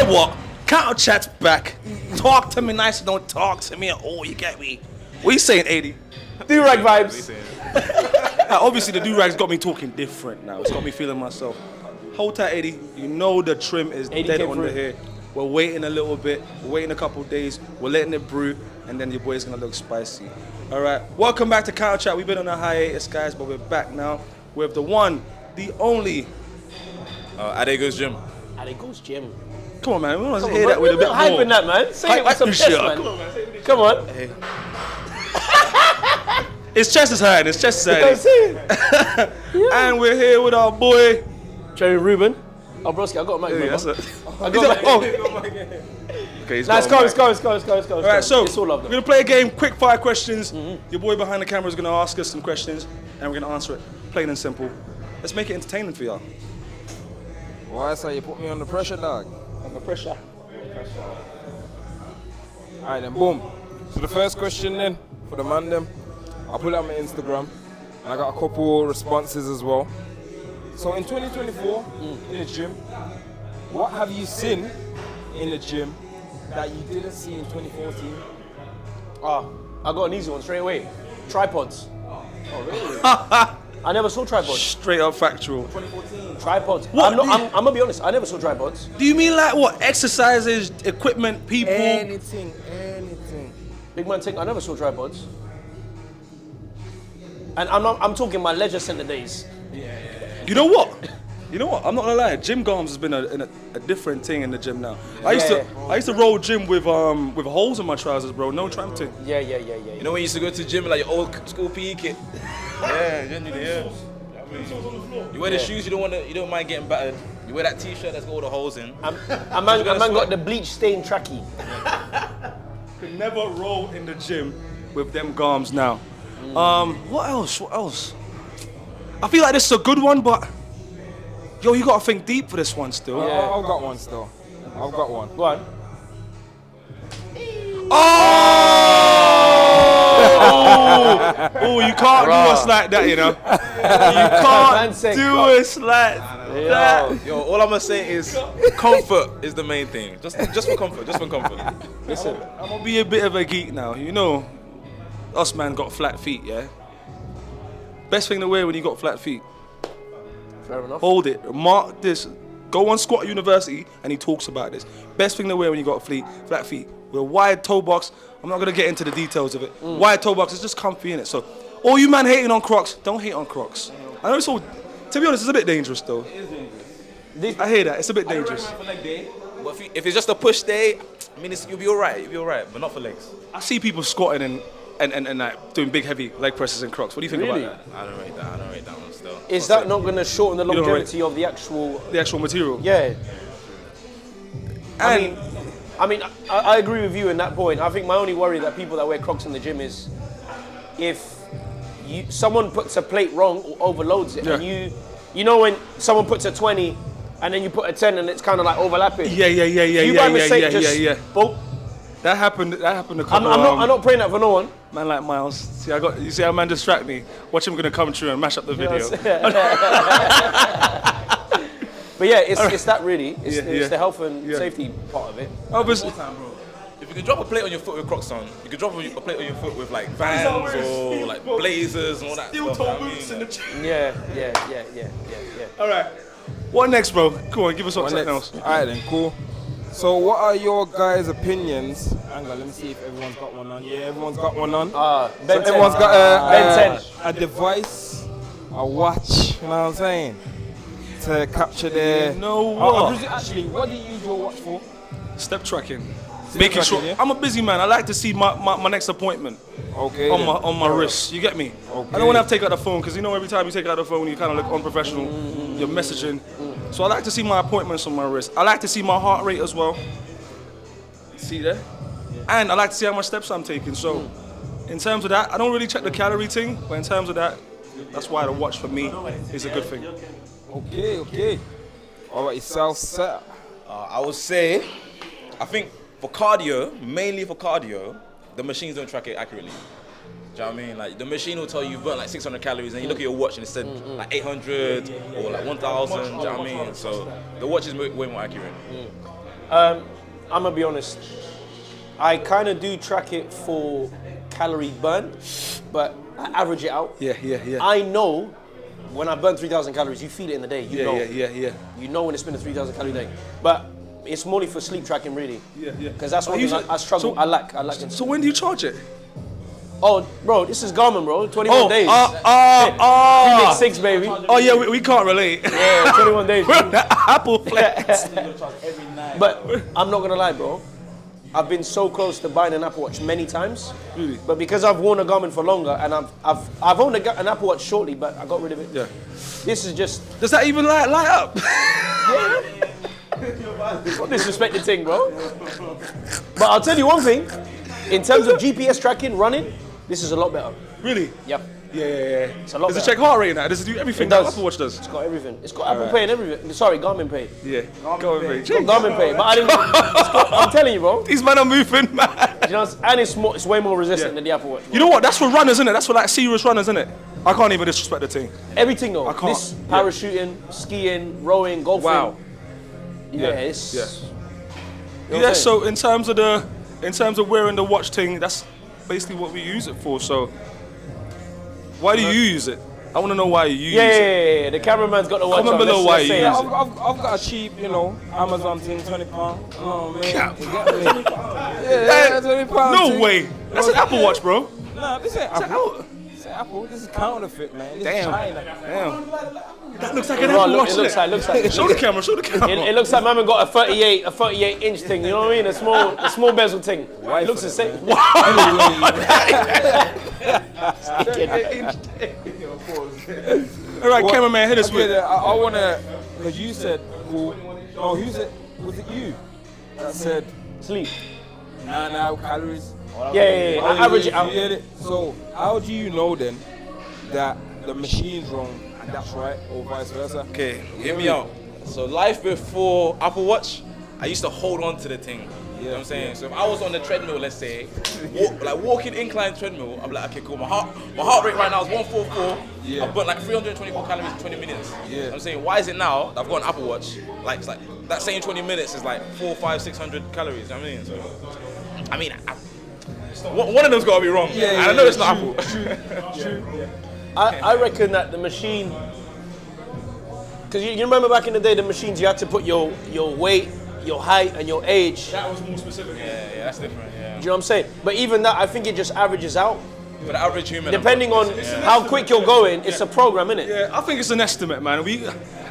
know what? Counter chat's back. Talk to me nice, don't talk to me at all, you get me? What you saying, 80? Do-rag vibes. Obviously, the do-rag's got me talking different now. It's got me feeling myself. Hold tight, 80. You know the trim is dead on the hair. We're waiting a little bit. We're waiting a couple days. We're letting it brew, and then your boy's gonna look spicy. All right. Welcome back to Counter Chat. We've been on a hiatus, guys, but we're back now with the one, the only. Ade goes gym. Ade goes gym. Come on, man. We want to hear that with a bit more. Hyping that, man. Say it with some chest, man. Come on. Hey. His chest is hurting. His chest is hurting. And we're here with our boy, Ruben. Oh, broski, I got a mic. Yeah, that's it. I got a mic. Okay, let's go. All right, so it's all love, we're gonna play a game, quick fire questions. Your boy behind the camera is gonna ask us some questions, and we're gonna answer it, plain and simple. Let's make it entertaining for y'all. Why so you put me under pressure, dog? Under pressure. All right, then boom. So the first question then for the man them, I put it on my Instagram, and I got a couple responses as well. So in 2024, in the gym, what have you seen in the gym that you didn't see in 2014? I got an easy one straight away. Tripods. Oh, really? I never saw tripods. Straight up factual. 2014. Tripods. What? I'm gonna be honest, I never saw tripods. Do you mean like what? Exercises, equipment, people? Anything. Big man thing, I never saw tripods. And I'm talking my leisure center days. You know what? I'm not gonna lie. Gym garms has been a different thing in the gym now. I used to roll gym with holes in my trousers, bro. No tramp thing. Yeah. You know when you used to go to the gym like your old school PE kit? Yeah, genuinely, yeah. You wear the shoes, you don't mind getting battered. You wear that t-shirt that's got all the holes in. A man got the bleach stained trackie. Could never roll in the gym with them garms now. What else? I feel like this is a good one, but yo, you gotta think deep for this one still. Yeah. I've got one still. Go on. Oh, you can't do us like that, you know. You can't do us like that. Yo, all I'm gonna say is comfort is the main thing. Just for comfort. Listen, I'm gonna be a bit of a geek now. You know, us man got flat feet, yeah. Best thing to wear when you got flat feet. Fair enough. Hold it. Mark this. Go on Squat University and he talks about this. Best thing to wear when you got flat feet. With a wide toe box. I'm not gonna get into the details of it. Wide toe box is just comfy in it. So, all you man hating on Crocs, don't hate on Crocs. I know it's all. To be honest, it's a bit dangerous though. It is dangerous. I hear that. It's a bit dangerous. For leg day, but if it's just a push day, I mean, you'll be alright, but not for legs. I see people squatting and like doing big heavy leg presses in Crocs. What do you think about that? I don't rate that one still. Is that not going to shorten the longevity of the actual material? Yeah. I agree with you in that point. I think my only worry that people that wear Crocs in the gym is if someone puts a plate wrong or overloads it, and you know when someone puts a 20 and then you put a 10 and it's kind of like overlapping. Yeah. Boom. That happened a couple. I'm not praying that for no one. Man like Miles. You see how man distract me? Watch him gonna come through and mash up the video. But yeah, it's that really. It's the health and safety part of it. Obviously. If you could drop a plate on your foot with Crocs on, you could drop a plate on your foot with like Vans or like Blazers and all that stuff. Steel toe boots in the gym. Yeah. All right. What next, bro? Come on, give us something else. All right then, cool. So what are your guys' opinions? Hang on, let me see if everyone's got one on. Yeah, everyone's got one on. Everyone's got a device, a watch, you know what I'm saying? To capture their... You know what? Actually, what do you use your watch for? Step tracking. Making sure. Yeah? I'm a busy man. I like to see my next appointment. Okay. On my wrist. You get me? Okay. I don't want to have to take out the phone because you know every time you take out the phone you kind of look unprofessional. You're messaging. So I like to see my appointments on my wrist. I like to see my heart rate as well. See there? And I like to see how much steps I'm taking. So in terms of that, I don't really check the calorie thing, but in terms of that, that's why the watch for me is a good thing. Okay. All right, yourself, sir. I would say, I think for cardio, mainly for cardio, the machines don't track it accurately. Do you know what I mean? Like the machine will tell you burn like 600 calories, and you look at your watch and it said like 800 or like 1,000. Do you know what I mean? So the watch is way more accurate. I'm gonna be honest. I kind of do track it for calorie burn, but I average it out. Yeah. I know when I burn 3,000 calories, you feel it in the day. You know. Yeah. You know when it's been a 3,000 calorie day. But it's more for sleep tracking, really. Yeah. Because that's one you thing should- I struggle. so- I lack it. So when do you charge it? Oh, bro, this is Garmin, bro. 21 days. Oh, 6, baby. Oh yeah, we can't relate. Yeah, 21 days. We're on the Apple Flex. But I'm not gonna lie, bro. I've been so close to buying an Apple Watch many times. Really? But because I've worn a Garmin for longer, and I've owned an Apple Watch shortly, but I got rid of it. Yeah. This is just Does that even light up? not disrespected thing, bro. But I'll tell you one thing. In terms of GPS tracking, running, this is a lot better. Really? Yep. Yeah. It's a lot Does it better. check heart rate now? Does it do everything It that does. Apple Watch does? It's got everything. It's got Apple Pay and everything. Sorry, Garmin Pay. Yeah. Go on, mate. Got Garmin Pay. But I didn't. I'm telling you, bro. These men are moving, man. You know, and it's way more resistant than the Apple Watch. Bro. You know what? That's for runners, isn't it? That's for like serious runners, isn't it? I can't even disrespect the thing. Everything though. I can't. This parachuting, skiing, rowing, golfing. Wow. Yeah, it's. Yeah. You know what Yeah. I'm saying? So in terms of wearing the watch thing, that's basically what we use it for. So why do you use it? I want to know why you use it. Yeah. The cameraman's got the watch Comment on. below Let's why say you it. use I've got a cheap, Amazon thing, £20. Oh man, Cap. you get me? Yeah, £20. No thing. way. That's an Apple Watch, bro. Nah, this ain't Apple. This ain't Apple. This is counterfeit, man. This is China. Damn. That looks like an Bro, Apple Watch. it looks like. Show the camera. Show the camera. It looks like Mammon got a 38 inch thing. You know what I mean? A small bezel thing. It looks the same. All right, cameraman, hit us Okay, with. I wanna, because you said, who said, was it you that said, Sleep. nah, calories? Yeah. I average it out. You get it? So, how do you know then that the machine's wrong and that's right, or vice versa? Okay, hear me out. So life before Apple Watch, I used to hold on to the thing. You know what I'm saying? So if I was on the treadmill, let's say, walking incline treadmill, I'm like, okay, cool. My heart rate right now is 144. Yeah. I burnt like 324 calories in 20 minutes. Yeah. You know what I'm saying, why is it now that I've got an Apple Watch? Like it's like that same 20 minutes is like 400, 500, 600 calories. You know what I mean? So, one of them's got to be wrong. And I know it's not Apple. True. I reckon that the machine, because you remember back in the day, the machines you had to put your weight, your height, and your age. That was more specific. Yeah, that's different. Yeah. Do you know what I'm saying? But even that, I think it just averages out. For the average human, Depending on how quick you're going, it's a program, innit? Yeah, I think it's an estimate, man. At the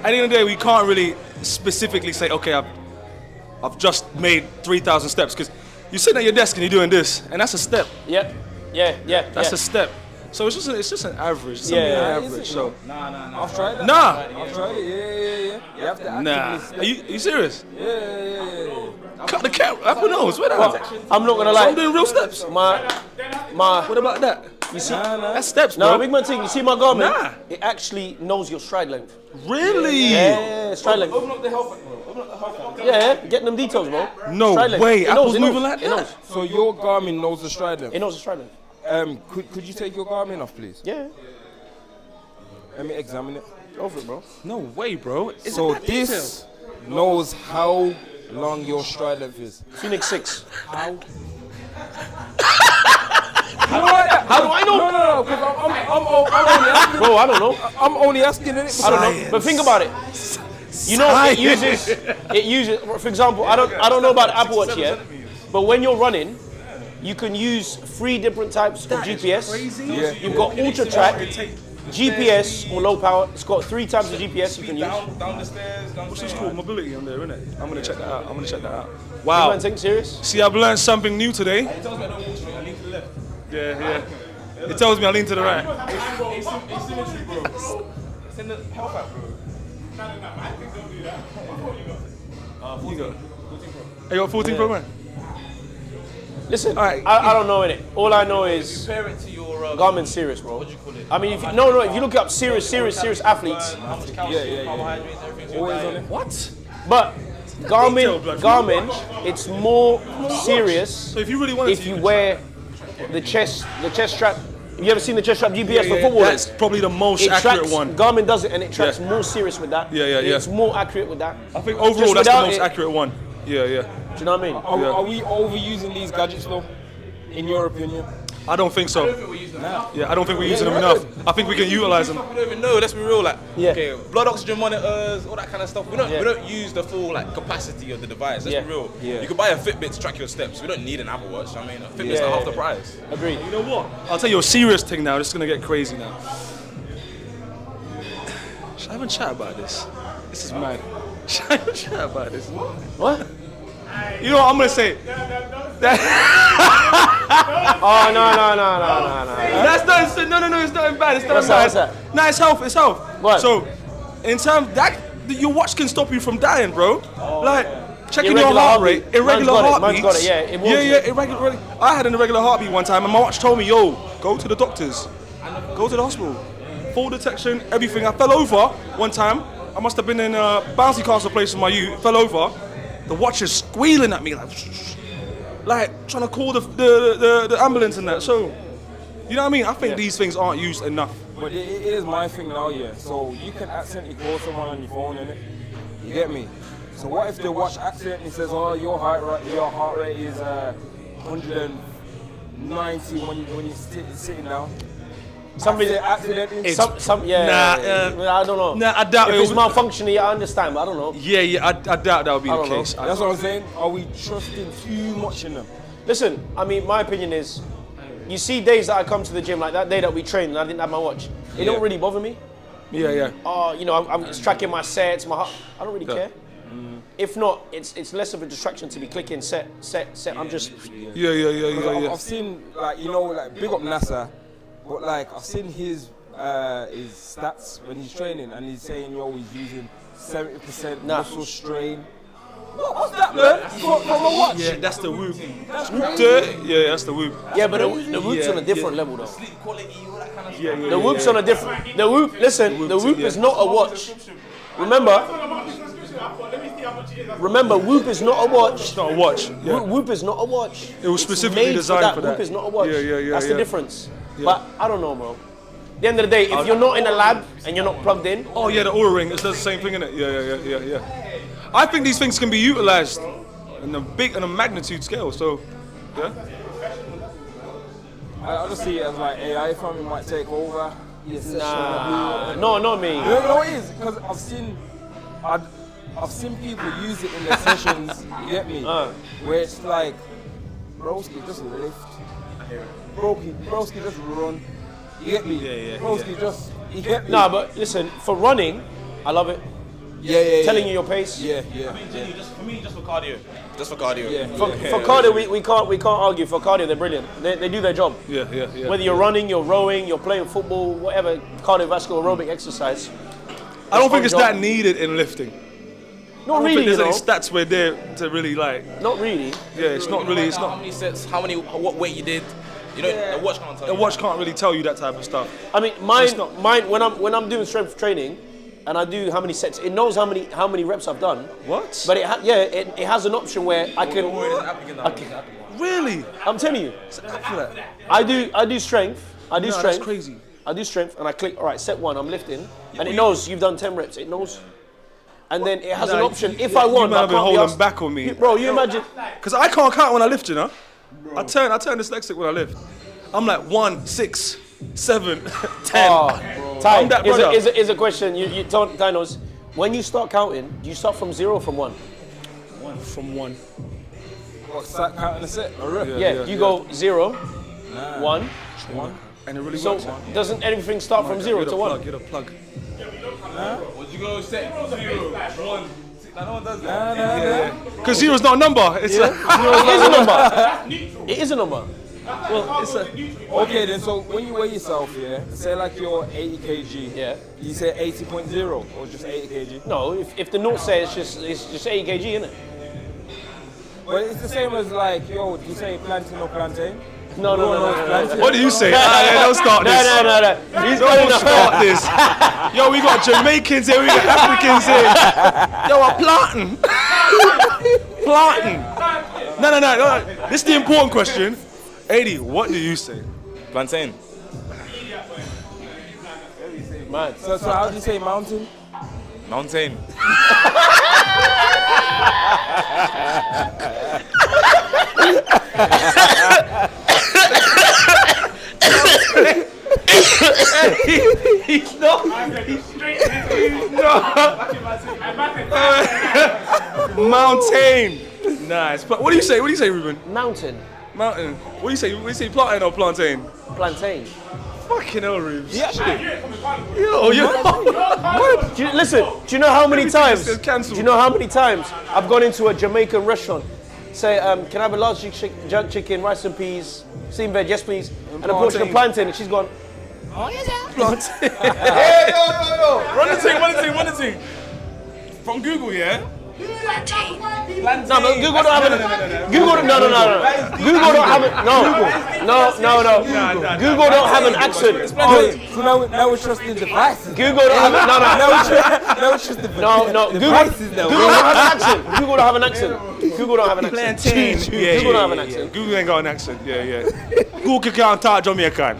end of the day, we can't really specifically say, okay, I've just made 3,000 steps, because you're sitting at your desk and you're doing this, and that's a step. Yeah. That's a step. So it's just an average. It's Yeah. an average. So I've tried that. nah. I've tried it, yeah. You have to actively Nah. step. Are you serious? Yeah. Cut the camera. Apple knows. Where that? I'm not gonna So I'm lie. doing real steps. My What about that? you see, That's steps, no, bro. big man thing. You see my Garmin? Nah. It actually knows your stride length. Really? Yeah, stride length. Open up the health. Yeah, getting them details, bro. No Stride length. way. It Apple's knows, it moving knows, like it that? knows. So your Garmin knows the stride length. It knows the stride length. Could you take your Garmin off, please? Yeah, Let me examine it. go for it, bro. No way, bro. Is So it that this knows how long your stride length is. Phoenix 6. How? How do I know? No, because I'm only asking. Bro, I don't know. I'm only asking it. I don't know. But think about it. You know, it uses. For example, I don't know about the Apple Watch yet, but when you're running, you can use 3 different types of GPS. Yeah. You've got ultra track, GPS or low power. It's got 3 types of GPS you can use. Down the stairs, down the What's this called? Mobility on there, isn't it? I'm gonna check that out. You Wow. man think serious? See, I've learned something new today. It tells me I don't walk straight, I lean to the left. Yeah. It tells me I lean to the right. Asymmetry, bro. Send the health app, bro. You got. You got 14 Pro Man. Listen, Alright. I don't know innit. All I know is Compare it to your Garmin serious, bro. what do you call it? I mean, if you look up serious athletes, How much calcium, carbohydrates, everything's your Always on diet. it. What? but detailed, blood. Garmin, it's more serious So if you really wanted if to, you could wear the chest strap. Have you ever seen the chest strap GPS for footballers? That's probably the most It accurate tracks, one. Garmin does it and it tracks Yeah. more serious with that. Yeah. It's more accurate with that. I think overall Just that's the without most it- accurate one. Yeah, yeah. Do you know what I mean? Are we overusing these gadgets though? In your opinion? I don't think so. Yeah, I don't think we're using them enough. I think we can utilize them. We don't even know. Let's be real. Like, Yeah. okay, blood oxygen monitors, all that kind of stuff. We don't use the full like capacity of the device. Let's be real. Yeah. You could buy a Fitbit to track your steps. We don't need an Apple Watch. I mean, a Fitbit's like half the price. Agreed. You know what? I'll tell you a serious thing now. This is gonna get crazy now. Should I even chat about this? This is mad. Should I even chat about this? What? You know what I'm gonna say? Oh, no. That's not. No. It's nothing bad. It's nothing What's bad. that? No, it's health. It's health. What? So, in terms that your watch can stop you from dying, bro. Like checking your Irregular heart rate, heartbeat. irregular Mine's heartbeats. got it, yeah, it warns yeah, me. irregular. I had an irregular heartbeat one time, and my watch told me, "Yo, go to the doctors, go to the hospital, full detection, everything." I fell over one time. I must have been in a bouncy castle place with my youth. Fell over. The watch is squealing at me like trying to call the ambulance and that. So, you know what I mean? I think these things aren't used enough. But it is my thing now, yeah. So you can accidentally call someone on your phone, innit? You get me? So what if the watch accidentally says, "Oh, your heart rate is 190 when you're sitting down." Somebody accidentally. I don't know. Nah, I doubt if it. it's malfunctioning, I understand, but I don't know. Yeah, I doubt that would be the case. That's what I'm saying. Are we trusting too much in them? Listen, I mean, my opinion is, you see days that I come to the gym, like that day that we trained and I didn't have my watch, it don't really bother me. Yeah. Oh, you know, I'm just tracking my sets, my heart. I don't really care. If not, it's less of a distraction to be clicking set. I'm just. Yeah. I've seen, like, you know, like, big up NASA, but like I've seen his stats when he's training, and he's saying, yo, he's using 70% muscle strain. What's that, man? From a watch? Yeah, that's the Whoop. That's Whoop crazy. there. Yeah, that's the Whoop. Yeah, but the Whoop's on a different level, though. Sleep quality, all that kind of stuff. Yeah. The Whoop's on a different. The Whoop. Listen, the Whoop is not a watch. Remember, Whoop is not a watch. It's not a watch. Yeah. Whoop is not a watch. It was It's specifically made designed for that. Whoop is not a watch. Yeah. That's the difference. But I don't know, bro. At the end of the day, if you're not in a lab and you're not plugged in, Oh yeah, the Oura Ring. It does the same thing, innit? Yeah. I think these things can be utilized in a magnitude scale. So, yeah. I just see it as like AI farming might take over. no, not me. You know what it is? Because I've seen people use it in their sessions, you get me? Where it's like, broski, just lift. Broski, just run. You get me? Yeah. Broski, just, you get me? Nah, but listen, for running, I love it. Yeah. Telling you your pace. Yeah. Just for cardio. Just for cardio. Yeah. For cardio, we can't argue. For cardio, they're brilliant. They do their job. Yeah. Whether you're running, you're rowing, you're playing football, whatever cardiovascular aerobic exercise. I don't think it's that needed in lifting. Not I don't really, think you there's any know. stats where they're to really like. Not really. Yeah, it's not really. It's How not. many sets? What weight you did? You know, the watch can't tell The you. watch can't really tell you that type of stuff. I mean, mine when I'm doing strength training, and I do how many sets, it knows how many reps I've done. What? But it has an option where I can. Don't worry, there's an app you can download. Really? I'm telling you, It's an app for that. I do strength. No, that's crazy. I do strength, and I click. All right, set 1, I'm lifting, and it knows you've done 10 reps. It knows. And then it has an option. If I want, you might I have been can't be holding asked. back on me. Bro, you imagine. Because I can't count when I lift, you know? I turn dyslexic when I lift. I'm like 1, 6, 7, 10. Ty, I'm that brother. is a question. You told Dinos, when you start counting, do you start from 0 or from 1? From 1. What, start counting a set? Yeah, you go 0, 1. And it really So works. doesn't everything start from 0 to 1? Get a plug. Would you go set 0, 1? No one does that. Because 0's not a number. It's It is a number. It is a number. well, it's a. Okay, then, so when you weigh yourself, yeah, say like you're 80 kg, Yeah. you say 80.0 or just 80 kg? No, if the note says it's just 80 kg, isn't it? Well, it's the same as like, yo, do you say plantain or plantain? No. What do you say? Don't start this. No. He's Don't start this. Yo, we got Jamaicans here, we got Africans here. Yo, I'm planting. Planting. No. This is the important question. 80, what do you say? Plantain. Man. So how do you say mountain? Mountain. He's not. Mountain. Nice. What do you say? What do you say, Ruben? Mountain. Mountain. What do you say? What do you say? Plantain or plantain? Plantain. Fucking hell, Rubes. Yeah. Listen, do you know how many Everything times? is cancelled. Do you know how many times I've gone into a Jamaican restaurant, say, can I have a large jerk chicken, rice and peas, steamed veg, yes please, and a portion of plantain, and she's gone, Plantain. Hey, yo. Run the thing. From Google, yeah? no, but Google don't have it. Google, no. Google don't have it. No. Google don't have an accent. So now we're trusting devices. Google don't have it. No. Now it's just the No. devices now. Google don't have an accent. Google don't have an accent. Google don't have an accent. Plantain. Google don't have an accent. Google ain't got an accent. Yeah. Google can't talk Jamaican.